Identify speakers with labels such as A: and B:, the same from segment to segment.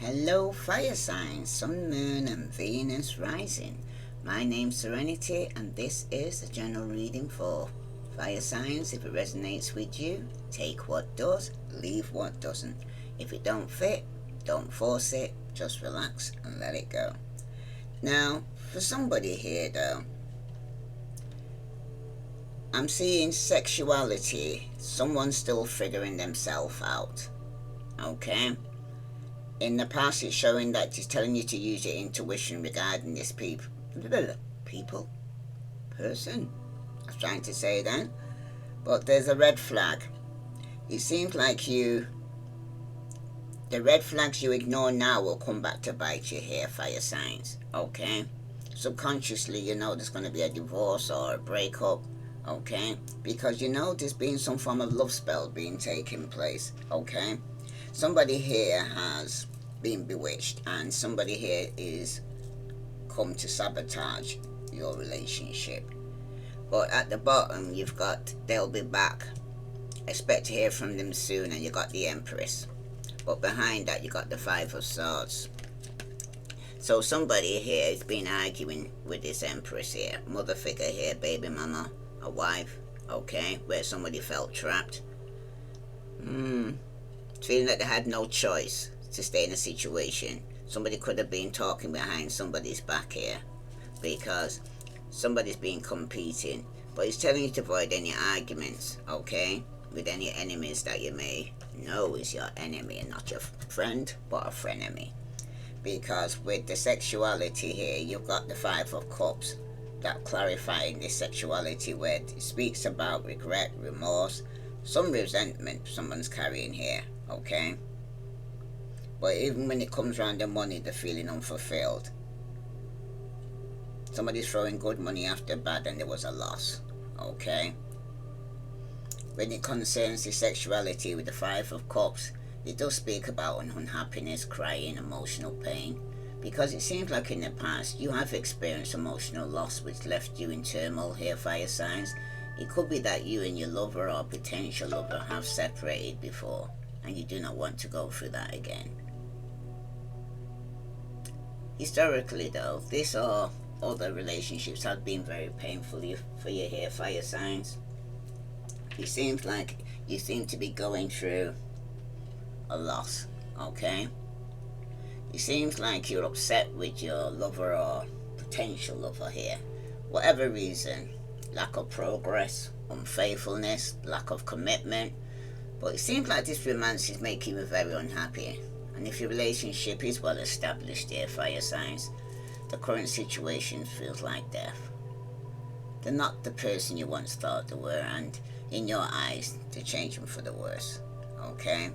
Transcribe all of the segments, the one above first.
A: Hello, fire signs, Sun, Moon, and Venus rising. My name's Serenity, and this is a general reading for fire signs. If it resonates with you, take what does, leave what doesn't. If it don't fit, don't force it, just relax and let it go. Now, for somebody here though, I'm seeing sexuality, someone's still figuring themselves out. Okay? In the past, it's showing that it's telling you to use your intuition regarding this person. I was trying to say that, but there's a red flag. It seems like the red flags you ignore now will come back to bite you here, fire signs. Okay, subconsciously you know there's going to be a divorce or a breakup. Okay, because you know there's been some form of love spell being taking place. Okay, somebody here has been bewitched, and somebody here is come to sabotage your relationship. But at the bottom you've got they'll be back, expect to hear from them soon, and you got the Empress. But behind that you got the Five of Swords. So somebody here has been arguing with this Empress here, mother figure here, baby mama, a wife. Okay, where somebody felt trapped. Feeling that they had no choice to stay in a situation. Somebody could have been talking behind somebody's back here, because somebody's been competing. But it's telling you to avoid any arguments, okay, with any enemies that you may know is your enemy, and not your friend, but a frenemy. Because with the sexuality here, you've got the Five of Cups, that clarifying this sexuality, where it speaks about regret, remorse, some resentment someone's carrying here. Okay, but even when it comes around the money, they're feeling unfulfilled. Somebody's throwing good money after bad and there was a loss. Okay, when it concerns the sexuality with the Five of Cups, it does speak about an unhappiness, crying, emotional pain, because it seems like in the past you have experienced emotional loss which left you in turmoil here, fire signs. It could be that you and your lover or potential lover have separated before, and you do not want to go through that again. Historically though, this or other relationships have been very painful for you here, fire signs. It seems like you seem to be going through a loss. Okay, it seems like you're upset with your lover or potential lover here, whatever reason. Lack of progress, unfaithfulness, lack of commitment. But it seems like this romance is making you very unhappy. And if your relationship is well established here, fire signs, the current situation feels like death. They're not the person you once thought they were, and in your eyes, they're changing for the worse. Okay?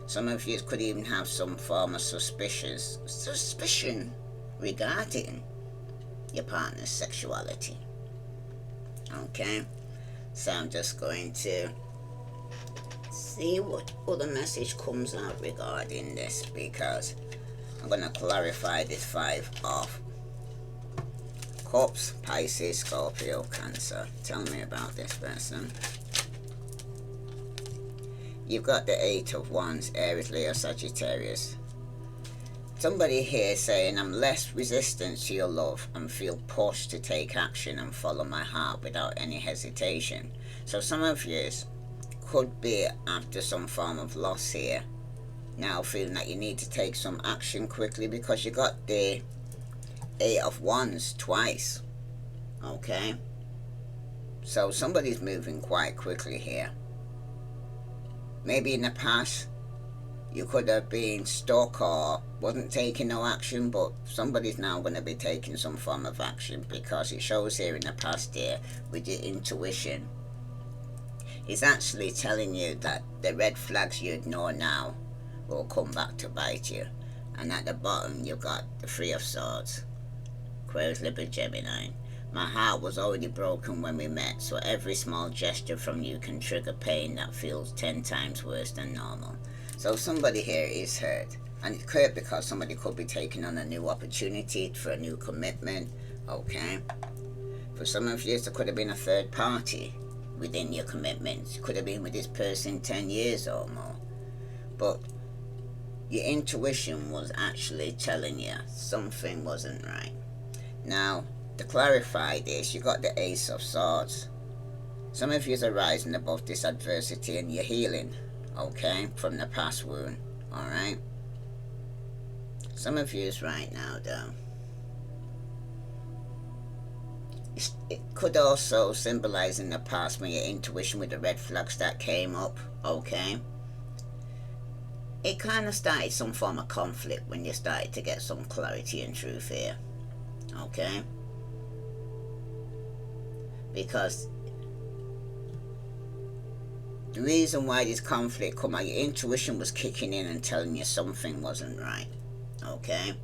A: Some of you could even have some form of suspicion regarding your partner's sexuality. Okay? So I'm just going to see what other message comes out regarding this, because I'm going to clarify this Five of Cups, Pisces, Scorpio, Cancer. Tell me about this person. You've got the Eight of Wands, Aries, Leo, Sagittarius. Somebody here saying, I'm less resistant to your love and feel pushed to take action and follow my heart without any hesitation. So some of you could be after some form of loss here, now feeling that you need to take some action quickly, because you got the Eight of Wands twice. Okay, so somebody's moving quite quickly here. Maybe in the past you could have been stuck or wasn't taking no action, but somebody's now going to be taking some form of action, because it shows here in the past here with your intuition. It's actually telling you that the red flags you ignore now will come back to bite you. And at the bottom you've got the Three of Swords, Aquarius, Libra, Gemini. My heart was already broken when we met, so every small gesture from you can trigger pain that feels 10 times worse than normal. So somebody here is hurt, and it's hurt because somebody could be taking on a new opportunity for a new commitment. Okay, for some of you there could have been a third party within your commitment. You could have been with this person 10 years or more, but your intuition was actually telling you something wasn't right. Now, to clarify this, you got the Ace of Swords. Some of you are rising above this adversity and you're healing, okay, from the past wound, alright? Some of you is right now, though. It could also symbolize in the past when your intuition with the red flags that came up, okay? It kind of started some form of conflict when you started to get some clarity and truth here, okay? Because the reason why this conflict come out, your intuition was kicking in and telling you something wasn't right, okay?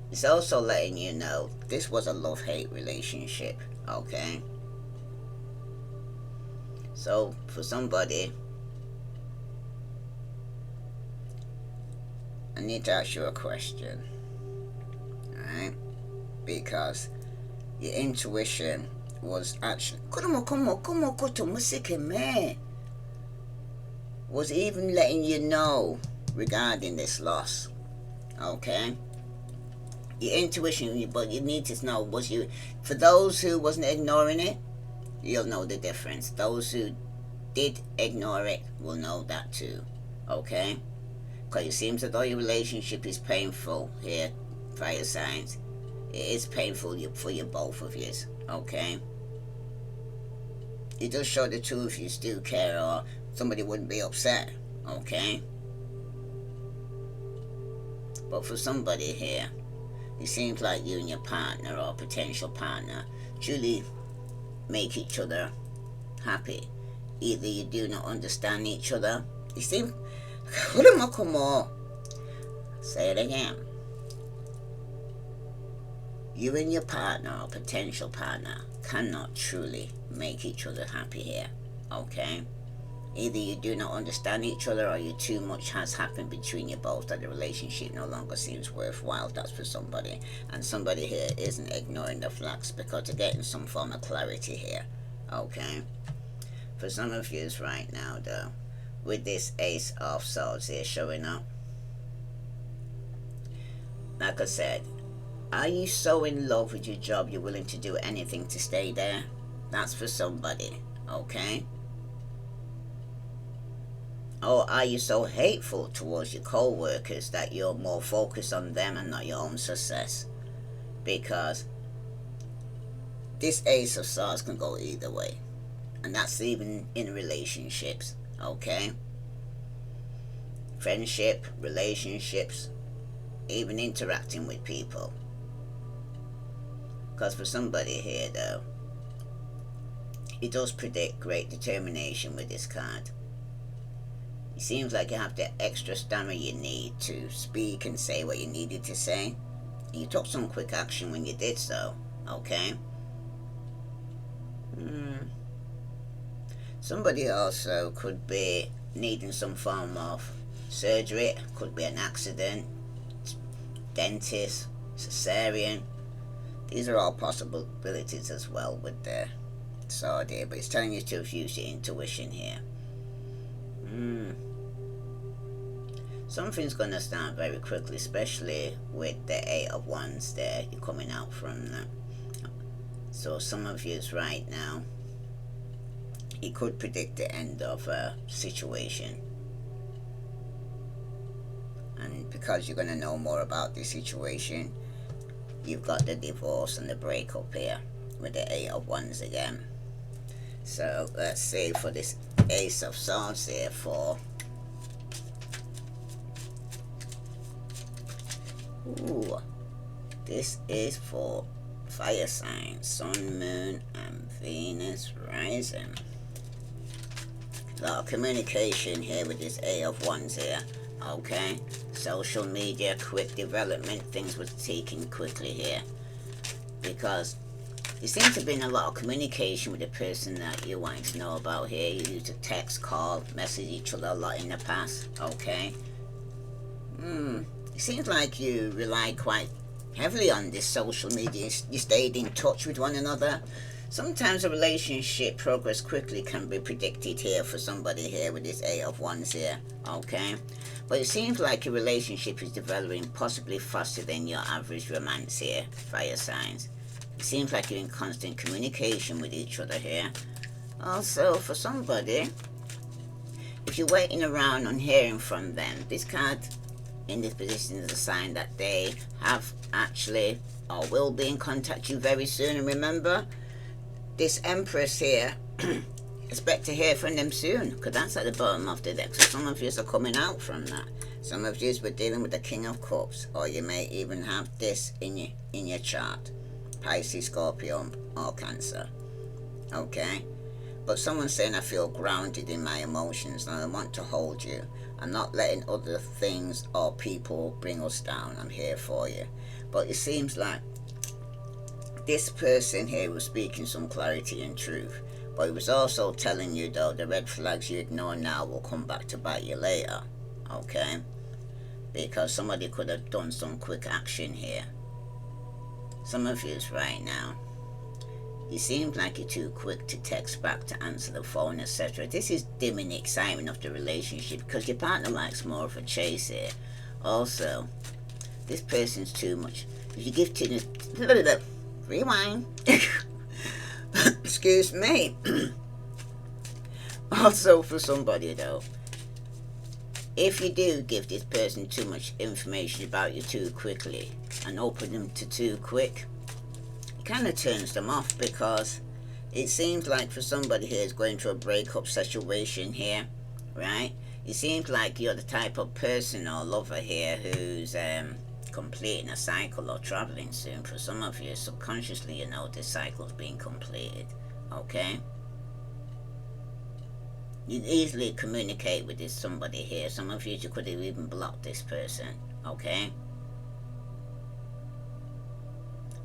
A: It's also letting you know this was a love-hate relationship, okay? So, for somebody, I need to ask you a question, alright? Because your intuition was actually was even letting you know regarding this loss, okay? Your intuition, but you need to know, was you, for those who wasn't ignoring it, you'll know the difference. Those who did ignore it will know that too, okay? Because it seems as though your relationship is painful here, fire signs. It is painful for you, both of you, okay? It does show the two of you still care, or somebody wouldn't be upset, okay? But for somebody here, it seems like you and your partner or potential partner truly make each other happy. Either you do not understand each other. You seem, say it again. You and your partner or potential partner cannot truly make each other happy here, okay? Either you do not understand each other, or too much has happened between you both that the relationship no longer seems worthwhile. That's for somebody. And somebody here isn't ignoring the flags because they're getting some form of clarity here, okay? For some of you right now, though, with this Ace of Swords here showing up, like I said, are you so in love with your job you're willing to do anything to stay there? That's for somebody, okay? Or are you so hateful towards your co-workers that you're more focused on them and not your own success? Because this Ace of Swords can go either way. And that's even in relationships, okay? Friendship, relationships, even interacting with people. Because for somebody here, though, it does predict great determination with this card. It seems like you have the extra stamina you need to speak and say what you needed to say. And you took some quick action when you did so, okay? Somebody also could be needing some form of surgery. Could be an accident, dentist, cesarean. These are all possibilities as well with the sword here, but it's telling you to use your intuition here. Something's gonna start very quickly, especially with the Eight of Wands there. You're coming out from that. So some of yous right now, it could predict the end of a situation. And because you're gonna know more about this situation, you've got the divorce and the breakup here with the Eight of Wands again. So let's see for this Ace of Swords here for this is for fire signs, Sun, Moon, and Venus rising. A lot of communication here with this Eight of Wands here, okay? Social media, quick development, things were taken quickly here. Because there seems to have been a lot of communication with the person that you're wanting to know about here. You used to text, call, message each other a lot in the past, okay? It seems like you relied quite heavily on this social media. You stayed in touch with one another. Sometimes a relationship progress quickly can be predicted here for somebody here with this Eight of Wands here, okay? But it seems like your relationship is developing possibly faster than your average romance here, fire signs. It seems like you're in constant communication with each other here. Also, for somebody, if you're waiting around on hearing from them, this card in this position is a sign that they have actually or will be in contact with you very soon. And remember, this Empress here, expect to hear from them soon, because that's at the bottom of the deck. So some of you are coming out from that. Some of you were dealing with the King of Cups, or you may even have this in your chart. Pisces, Scorpio, or Cancer. Okay? But someone's saying, I feel grounded in my emotions and I want to hold you. I'm not letting other things or people bring us down. I'm here for you. But it seems like this person here was speaking some clarity and truth. But he was also telling you, though, the red flags you ignore now will come back to bite you later. Okay? Because somebody could have done some quick action here. Some of you right now, you seem like you're too quick to text back, to answer the phone, etc. This is dimming the excitement of the relationship because your partner likes more of a chase here. Also, this person's too much. If you give too much... Rewind. Excuse me. Also, for somebody though, if you do give this person too much information about you too quickly and open them to too quick, it kind of turns them off, because it seems like for somebody here is going through a breakup situation here, right? It seems like you're the type of person or lover here who's completing a cycle or traveling soon. For some of you, subconsciously, you know this cycle's being completed. Okay? You'd easily communicate with this somebody here. Some of you could have even blocked this person. Okay?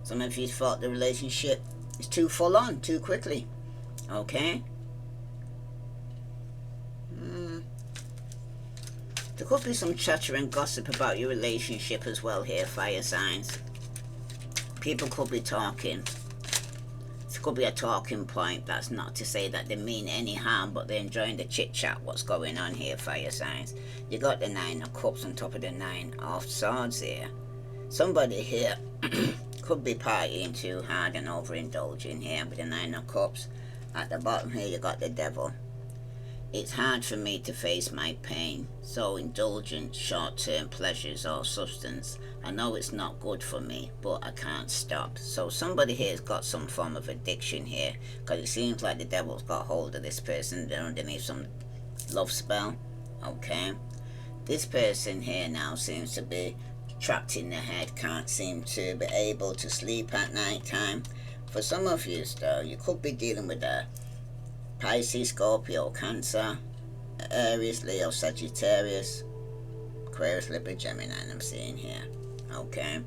A: Some of you thought the relationship is too full on, too quickly. Okay? There could be some chatter and gossip about your relationship as well here, fire signs. People could be talking. It could be a talking point. That's not to say that they mean any harm, but they're enjoying the chit chat, what's going on here, fire signs. You got the 9 of Cups on top of the 9 of Swords here. Somebody here could be partying too hard and overindulging here with the 9 of Cups. At the bottom here, you got the Devil. It's hard for me to face my pain, so indulgent short-term pleasures or substance. I know it's not good for me, but I can't stop. So somebody here has got some form of addiction here, because it seems like the devil's got hold of this person. They're underneath some love spell. Okay? This person here now seems to be trapped in their head, can't seem to be able to sleep at night time. For some of you, though, you could be dealing with a Pisces, Scorpio, Cancer, Aries, Leo, Sagittarius, Aquarius, Libra, Gemini, I'm seeing here. Okay?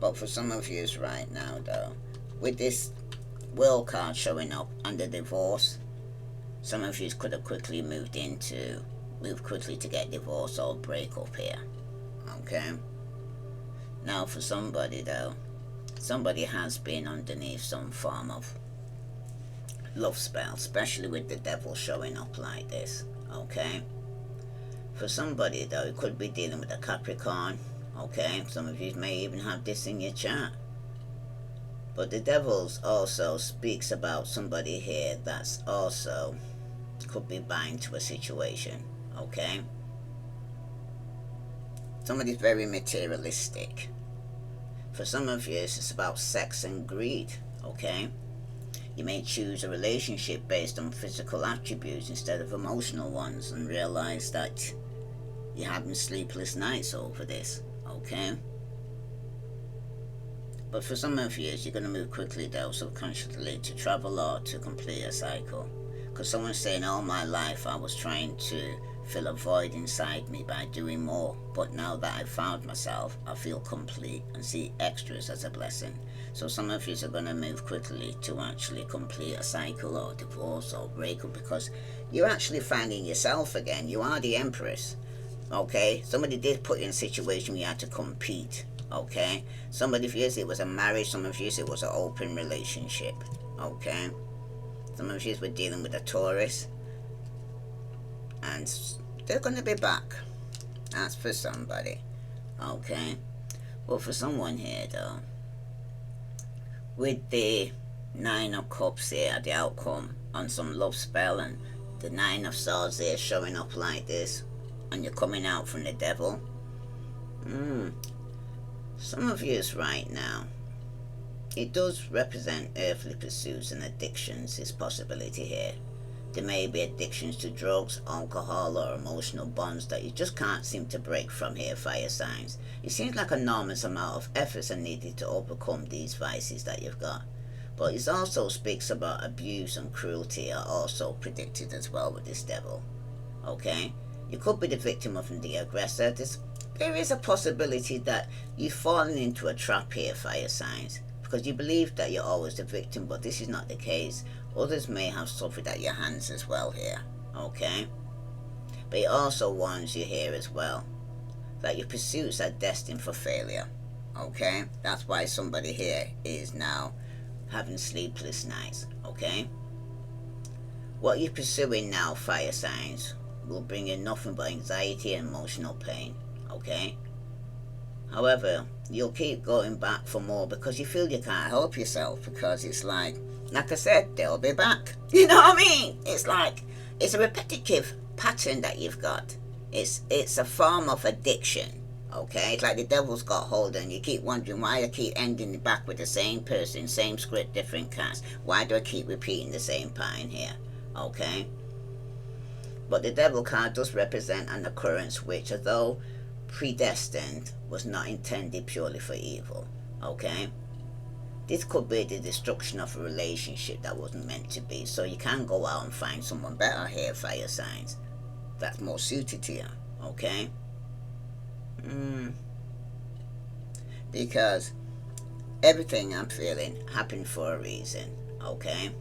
A: But for some of you right now, though, with this World card showing up under divorce, some of you could have quickly moved quickly to get divorced or break up here. Okay? Now for somebody, though, somebody has been underneath some form of love spell, especially with the Devil showing up like this. Okay? For somebody, though, it could be dealing with a Capricorn. Okay? Some of you may even have this in your chart. But the Devils also speaks about somebody here that's also could be bind to a situation. Okay? Somebody's very materialistic. For some of you, it's about sex and greed. Okay? You may choose a relationship based on physical attributes instead of emotional ones, and realize that you're having sleepless nights over this. Okay? But for some of you, you're going to move quickly, though, subconsciously, to travel or to complete a cycle. Because someone's saying, all my life I was trying to fill a void inside me by doing more. But now that I've found myself, I feel complete and see extras as a blessing. So some of you are going to move quickly to actually complete a cycle or divorce or breakup, because you're actually finding yourself again. You are the Empress. Okay? Somebody did put you in a situation where you had to compete. Okay? Somebody of you, it was a marriage. Some of you, it was an open relationship. Okay? Some of you were dealing with a Taurus. And they're going to be back. That's for somebody. Okay. Well, for someone here, though, with the Nine of Cups here, the outcome on some love spell, and the Nine of Swords there showing up like this, and you're coming out from the Devil. Some of you right now, it does represent earthly pursuits and addictions, this possibility here. There may be addictions to drugs, alcohol, or emotional bonds that you just can't seem to break from here, fire signs. It seems like an enormous amount of efforts are needed to overcome these vices that you've got. But it also speaks about abuse and cruelty are also predicted as well with this Devil. Okay? You could be the victim of the aggressor. There is a possibility that you've fallen into a trap here, fire signs, because you believe that you're always the victim, but this is not the case. Others may have suffered at your hands as well here, okay? But it also warns you here as well that your pursuits are destined for failure, okay? That's why somebody here is now having sleepless nights, okay? What you're pursuing now, fire signs, will bring you nothing but anxiety and emotional pain, okay? However, you'll keep going back for more because you feel you can't help yourself, because it's like I said, they'll be back. You know what I mean? It's like, it's a repetitive pattern that you've got. It's a form of addiction, okay? It's like the Devil's got hold, and you keep wondering why I keep ending back with the same person, same script, different cast. Why do I keep repeating the same pattern here, okay? But the Devil card does represent an occurrence which, although predestined, was not intended purely for evil, okay? This could be the destruction of a relationship that wasn't meant to be. So you can go out and find someone better here, fire signs, that's more suited to you, okay? Because everything I'm feeling happened for a reason, okay?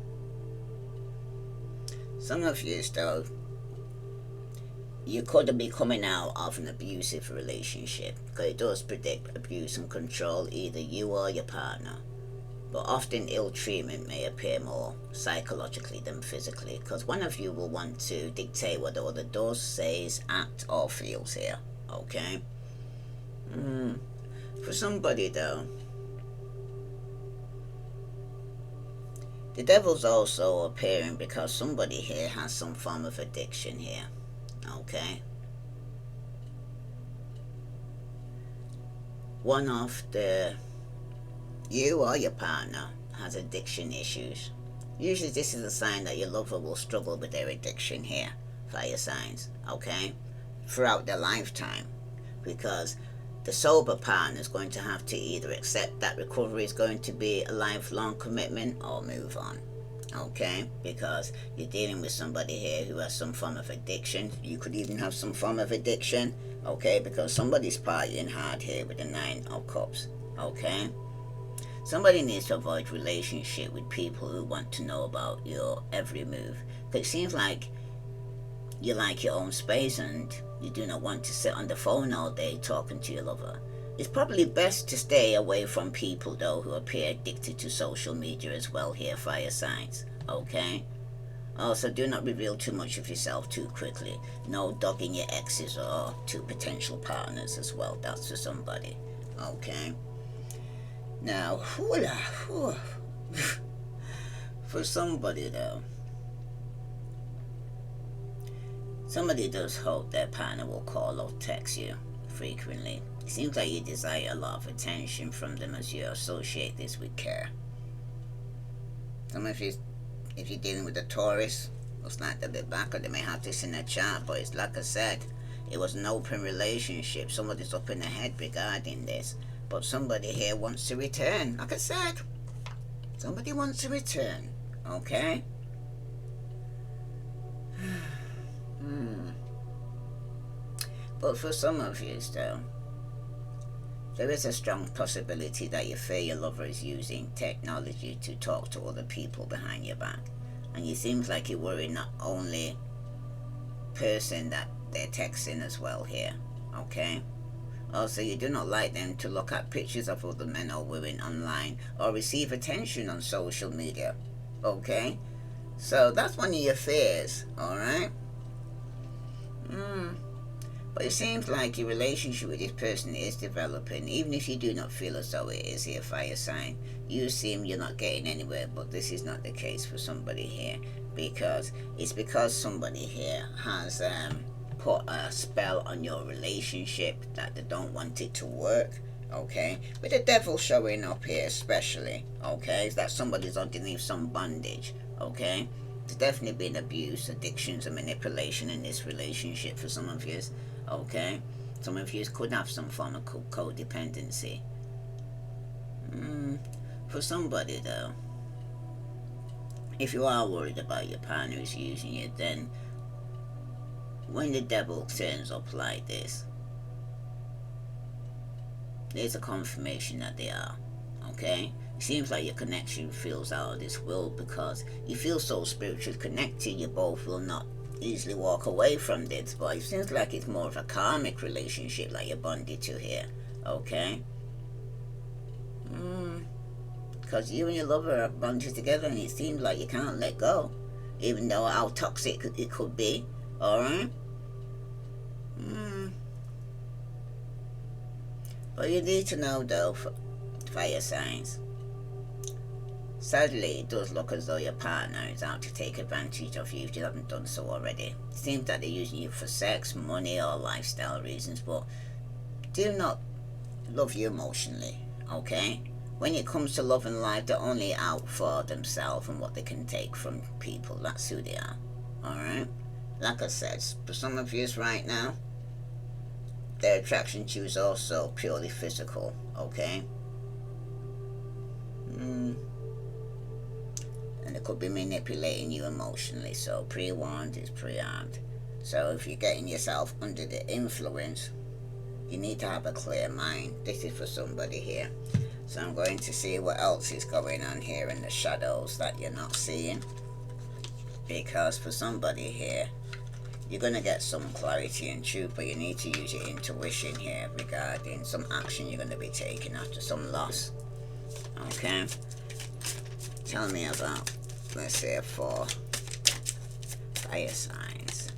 A: Some of you, though, you could be coming out of an abusive relationship, because it does predict abuse and control, either you or your partner. But often ill treatment may appear more psychologically than physically, because one of you will want to dictate what the other does, says, acts, or feels here, okay? For somebody, though, the Devil's also appearing because somebody here has some form of addiction here, okay? One of you or your partner has addiction issues. Usually this is a sign that your lover will struggle with their addiction here, fire signs, okay? Throughout their lifetime. Because the sober partner is going to have to either accept that recovery is going to be a lifelong commitment or move on, okay? Because you're dealing with somebody here who has some form of addiction. You could even have some form of addiction, okay? Because somebody's partying hard here with the Nine of Cups, okay? Somebody needs to avoid relationship with people who want to know about your every move. Because it seems like you like your own space and you do not want to sit on the phone all day talking to your lover. It's probably best to stay away from people, though, who appear addicted to social media as well here, fire signs, okay? Also, do not reveal too much of yourself too quickly. No dogging your exes or two potential partners as well. That's for somebody, okay? Now, for somebody, though, somebody does hope their partner will call or text you frequently. It seems like you desire a lot of attention from them as you associate this with care. Some of you, if you're dealing with a Taurus, looks like they'll be back, or they may have this in their chart, but it's like I said, it was an open relationship. Somebody's up in the head regarding this. But somebody here wants to return. Like I said, somebody wants to return, okay? But for some of you, though, there is a strong possibility that you fear your lover is using technology to talk to other people behind your back. And it seems like you worry not only person that they're texting as well here, okay? Also, you do not like them to look at pictures of other men or women online or receive attention on social media, okay? So that's one of your fears, alright? But it seems like your relationship with this person is developing, even if you do not feel as though it is here, fire sign. You seem you're not getting anywhere, but this is not the case for somebody here, because it's because somebody here has put a spell on your relationship that they don't want it to work. Okay, with the devil showing up here, especially, okay, that somebody's underneath some bondage. Okay, there's definitely been abuse, addictions, and manipulation in this relationship for some of you. Okay, some of you could have some form of codependency. For somebody though, if you are worried about your partner who's using you, then when the devil turns up like this, there's a confirmation that they are. Okay, it seems like your connection feels out of this world because you feel so spiritually connected. You both will not easily walk away from this, but it seems like it's more of a karmic relationship that you're bonded to here. Okay, because you and your lover are bonded together, and it seems like you can't let go, even though how toxic it could be. All right. But you need to know though, fire signs, sadly it does look as though your partner is out to take advantage of you if you haven't done so already. It seems that they're using you for sex, money, or lifestyle reasons, but do not love you emotionally. Okay, when it comes to love and life, they're only out for themselves and what they can take from people. That's who they are. Alright, like I said, for some of you right now, their attraction to you is also purely physical. Okay, and it could be manipulating you emotionally, so pre-warned is pre-armed. So if you're getting yourself under the influence, you need to have a clear mind. This is for somebody here. So I'm going to see what else is going on here in the shadows that you're not seeing, because for somebody here, you're going to get some clarity and truth, but you need to use your intuition here regarding some action you're going to be taking after some loss. Okay, tell me about, let's say, 4 fire signs.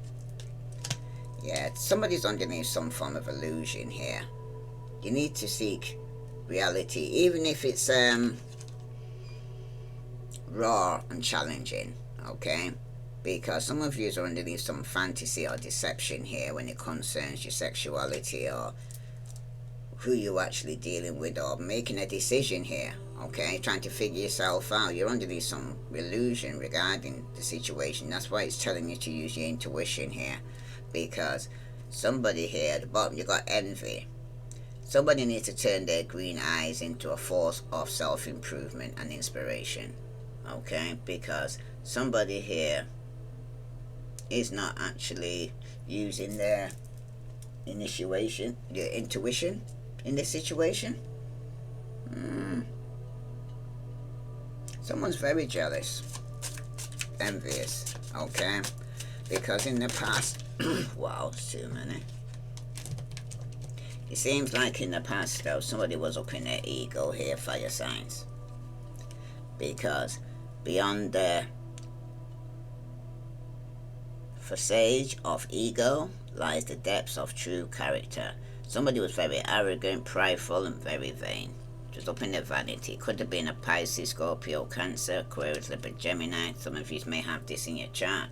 A: Yeah, somebody's underneath some form of illusion here. You need to seek reality, even if it's raw and challenging. Okay, because some of you are underneath some fantasy or deception here when it concerns your sexuality or who you're actually dealing with, or making a decision here. Okay, trying to figure yourself out. You're underneath some illusion regarding the situation. That's why it's telling you to use your intuition here, because somebody here at the bottom, you got envy. Somebody needs to turn their green eyes into a force of self-improvement and inspiration. Okay, because somebody here is not actually using their intuition in this situation. Someone's very jealous, envious. Okay, because in the past, wow, it's too many. It seems like in the past though, somebody was up in their ego here, fire signs, because beyond the facade of ego lies the depths of true character. Somebody was very arrogant, prideful, and very vain. Just up in their vanity. Could have been a Pisces, Scorpio, Cancer, Aquarius, Libra, Gemini. Some of you may have this in your chart.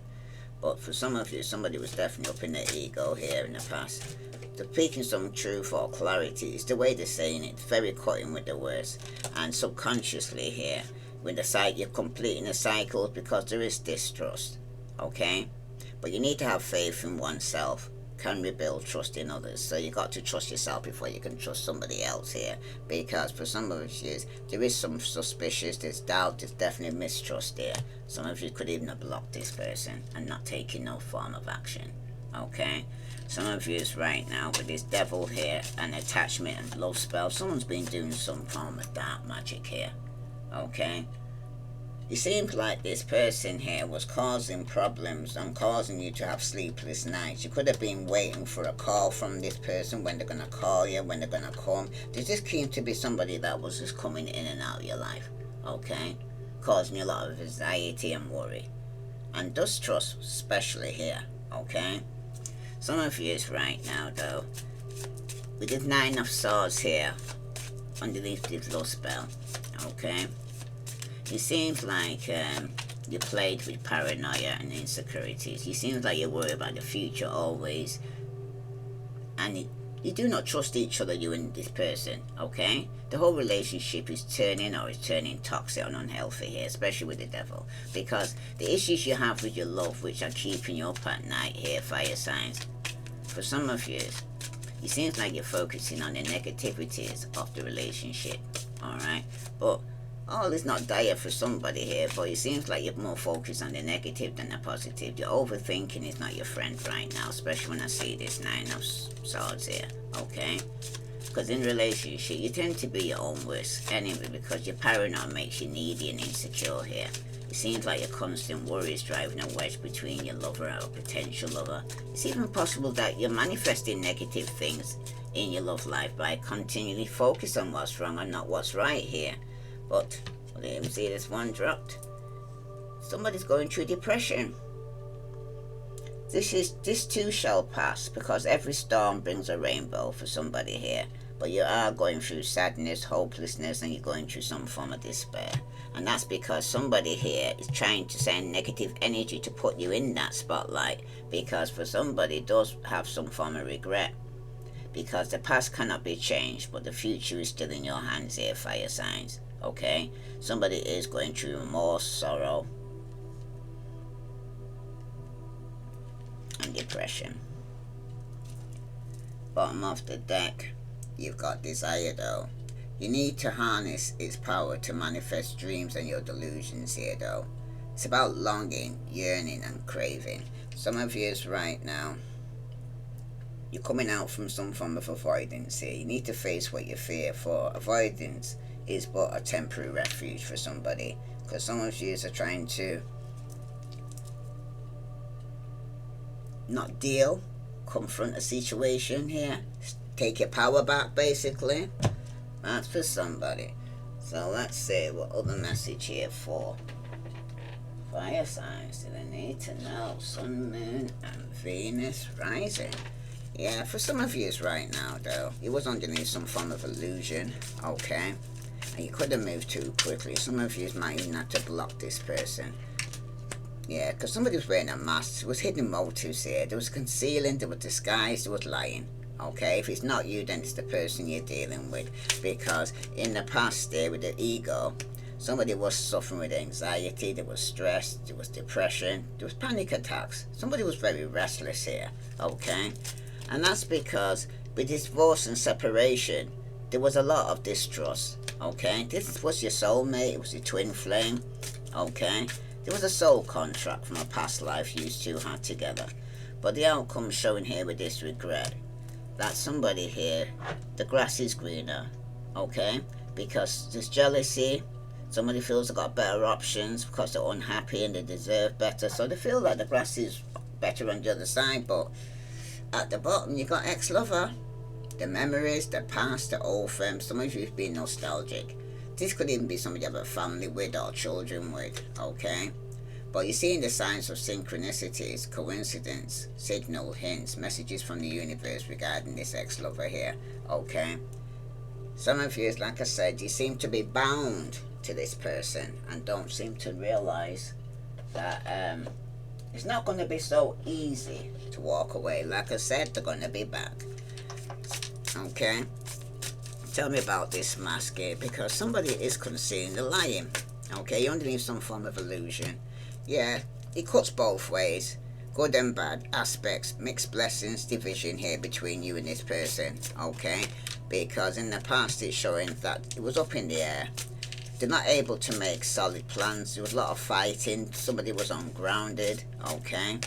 A: But for some of you, somebody was definitely up in their ego here in the past. They're speaking some truth or clarity. It's the way they're saying it. It's very cutting with the words. And subconsciously here, with the cycle, you're completing the cycle because there is distrust. Okay? But you need to have faith in oneself. Can rebuild trust in others. So you got to trust yourself before you can trust somebody else here. Because for some of you, there is some suspicious, there's doubt, there's definitely mistrust there. Some of you could even have blocked this person and not taking no form of action. Okay? Some of you is right now with this devil here, and attachment and love spell. Someone's been doing some form of dark magic here. Okay? It seems like this person here was causing problems and causing you to have sleepless nights. You could have been waiting for a call from this person, when they're going to call you, when they're going to come. There just came to be somebody that was just coming in and out of your life. Okay? Causing you a lot of anxiety and worry. And distrust, especially here. Okay? Some of you is right now though, with the Nine of Swords here underneath this little spell, okay? It seems like you played with paranoia and insecurities. You seem like you worry about the future always, and you do not trust each other, you and this person, okay? The whole relationship is turning toxic and unhealthy here, especially with the devil, because the issues you have with your love, which are keeping you up at night here, fire signs, for some of you, it seems like you're focusing on the negativities of the relationship, alright? But all is not dire for somebody here, but it seems like you're more focused on the negative than the positive. The overthinking is not your friend right now, especially when I see this Nine of Swords here, okay? Because in relationship, you tend to be your own worst enemy because your paranoia makes you needy and insecure here. It seems like your constant worry is driving a wedge between your lover or potential lover. It's even possible that you're manifesting negative things in your love life by continually focus on what's wrong and not what's right here. But let me see, this one dropped. Somebody's going through depression. This too shall pass, because every storm brings a rainbow for somebody here. But you are going through sadness, hopelessness, and you're going through some form of despair. And that's because somebody here is trying to send negative energy to put you in that spotlight. Because for somebody, it does have some form of regret. Because the past cannot be changed, but the future is still in your hands here, fire signs. Okay? Somebody is going through remorse, sorrow, and depression. Bottom of the deck, you've got desire though. You need to harness its power to manifest dreams and your delusions here though. It's about longing, yearning, and craving. Some of you is right now, you're coming out from some form of avoidance here. You need to face what you fear, for avoidance is but a temporary refuge for somebody. Because some of you are trying to not deal, confront a situation here, take your power back basically. That's for somebody. So let's see what other message here for fire signs do they need to know. Sun, Moon, and Venus rising. Yeah, for some of you right now though, you was underneath some form of illusion, okay? And you could have moved too quickly. Some of you might even have to block this person. Yeah, because somebody was wearing a mask. There was hidden motives here. There was concealing, there was disguise, there was lying. Okay, if it's not you, then it's the person you're dealing with. Because in the past there with the ego, somebody was suffering with anxiety, there was stress, there was depression, there was panic attacks. Somebody was very restless here, okay? And that's because with divorce and separation, there was a lot of distrust, okay? This was your soulmate, it was your twin flame, okay? There was a soul contract from a past life you two had together. But the outcome shown here with this regret, that somebody here, the grass is greener, okay? Because there's jealousy, somebody feels they've got better options because they're unhappy and they deserve better. So they feel like the grass is better on the other side, but at the bottom you got ex-lover. The memories, the past, the old friends. Some of you have been nostalgic. This could even be somebody you have a family with or children with, okay? But you're seeing the signs of synchronicities, coincidence, signal, hints, messages from the universe regarding this ex-lover here, okay? Some of you, like I said, you seem to be bound to this person and don't seem to realize that it's not going to be so easy to walk away. Like I said, they're going to be back, okay? Tell me about this mask here, because somebody is concealing the lying, okay? You're underneath some form of illusion. Yeah, it cuts both ways, good and bad aspects, mixed blessings, division here between you and this person, okay? Because in the past it's showing that it was up in the air. They're not able to make solid plans. There was a lot of fighting. Somebody was ungrounded, okay?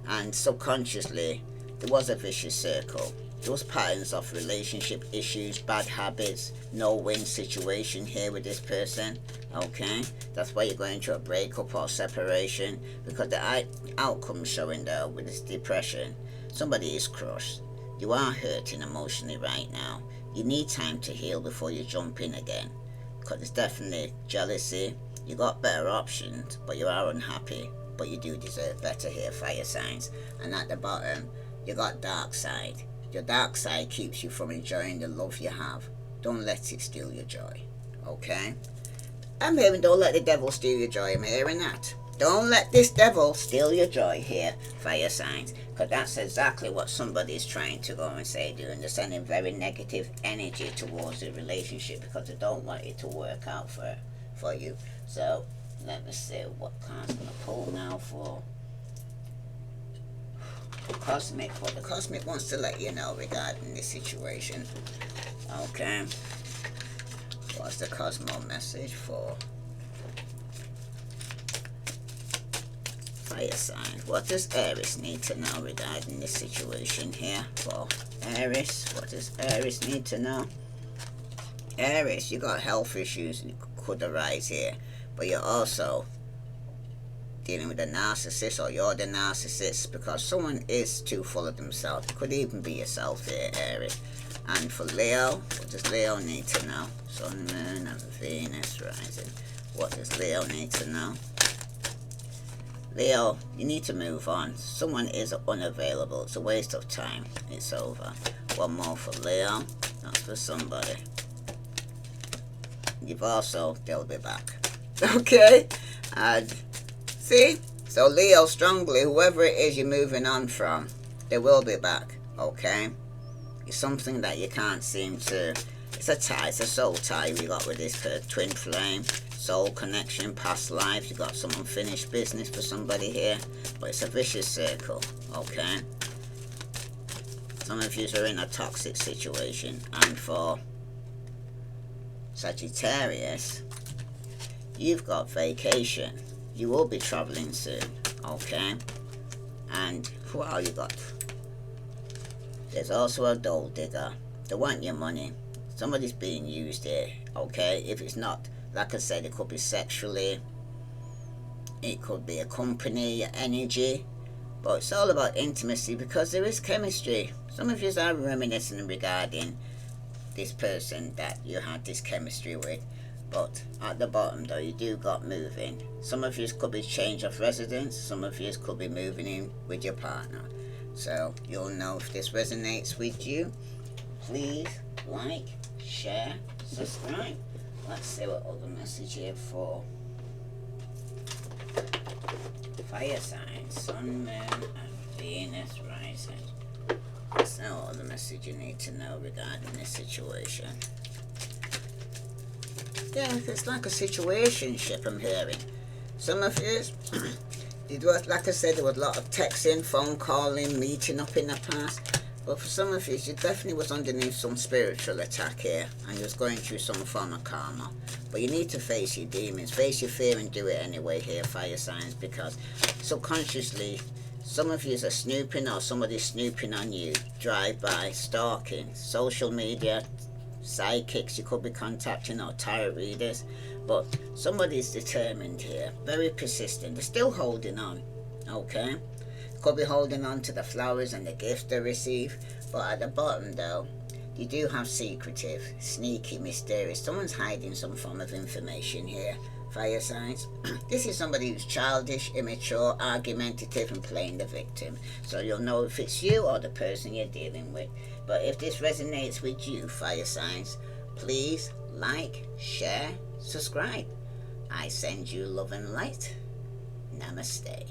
A: And subconsciously, there was a vicious circle. There was patterns of relationship issues, bad habits, no-win situation here with this person, okay? That's why you're going through a breakup or separation, because the outcome showing there with this depression, somebody is crushed. You are hurting emotionally right now. You need time to heal before you jump in again, because it's definitely jealousy. You got better options, but you are unhappy, but you do deserve better here, fire signs. And at the bottom, You got dark side. Your dark side keeps you from enjoying the love you have. Don't let it steal your joy. Okay? I'm hearing don't let the devil steal your joy. I'm hearing that. Don't let this devil steal your joy here, fire signs. Because that's exactly what somebody is trying to go and say, doing. They're sending very negative energy towards the relationship because they don't want it to work out for you. So, let me see what card's going to pull now for the Cosmic. What the Cosmic wants to let you know regarding this situation. Okay. What's the Cosmo message for fire signs? What does Aries need to know regarding this situation here for Aries? What does Aries need to know? Aries, you got health issues that could arise here, but you're also dealing with a narcissist, or you're the narcissist, because someone is too full of themselves. It could even be yourself here, Aries. And for Leo, what does Leo need to know? Sun, Moon, and Venus rising. What does Leo need to know? Leo, you need to move on. Someone is unavailable. It's a waste of time. It's over. One more for Leo. That's for somebody. You've also, they'll be back. Okay? And see? So Leo, strongly, whoever it is you're moving on from, they will be back. Okay? It's something that you can't seem to... It's a tie. It's a soul tie we got with this twin flame. Soul connection, past life. You got some unfinished business for somebody here. But it's a vicious circle. Okay? Some of you are in a toxic situation. And for Sagittarius, you've got vacation. You will be traveling soon. Okay? And what you got? There's also a gold digger. They want your money. Somebody's being used here. Okay? If it's not, like I said, it could be sexually. It could be a company, your energy. But it's all about intimacy because there is chemistry. Some of you are reminiscing regarding this person that you had this chemistry with. But at the bottom though, you do got moving. Some of you could be change of residence. Some of you could be moving in with your partner. So you'll know if this resonates with you. Please like, share, subscribe. Let's see what other message here for fire signs, Sun, Moon, and Venus rising. That's no other message you need to know regarding this situation. Yeah, it's like a situationship I'm hearing. Some of you, it was, like I said, there was a lot of texting, phone calling, meeting up in the past. But for some of you, you definitely was underneath some spiritual attack here. And you was going through some form of karma. But you need to face your demons, face your fear and do it anyway here, fire signs. Because subconsciously, some of you are snooping or somebody's snooping on you. Drive-by, stalking, social media, psychics you could be contacting, or tarot readers. But somebody's determined here, very persistent. They're still holding on, okay? Could be holding on to the flowers and the gifts they receive. But at the bottom though, you do have secretive, sneaky, mysterious. Someone's hiding some form of information here, fire signs. This is somebody who's childish, immature, argumentative, and playing the victim. So you'll know if it's you or the person you're dealing with. But if this resonates with you, fire signs, please like, share, subscribe. I send you love and light. Namaste.